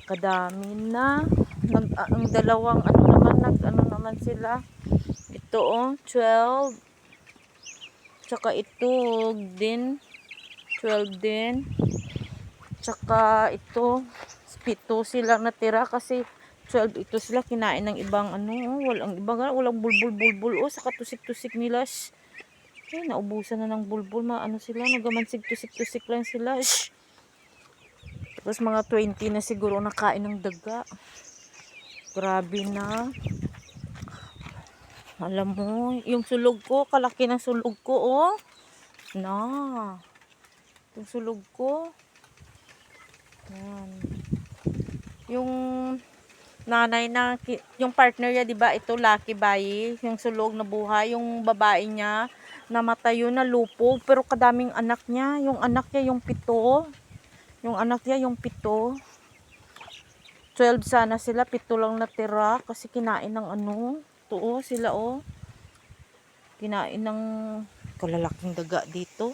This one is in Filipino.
Kadami na. Ang dalawang ano naman sila. Ito 12. Tsaka ito din. 12 din. Tsaka ito 7 sila natira kasi 12 ito sila kinain ng ibang walang bulbul sa katusik-tusik nila. Naubusan na ng bulbul, sila, nagamansig-tusik-tusik lang sila. Tapos mga 20 na siguro nakain ng daga. Grabe na. Alam mo, yung sulog ko, kalaki ng sulog ko, yung sulog ko. Yan. Yung nanay yung partner niya, 'di ba? Ito Lucky Bayi, yung sulog na buhay, yung babae niya namatay yun na lupog, pero kadaming anak niya. Yung anak niya yung 7. Yung anak niya yung 7. 12 sana sila, 7 lang natira kasi kinain ng sila kinain ng kalalaking daga dito.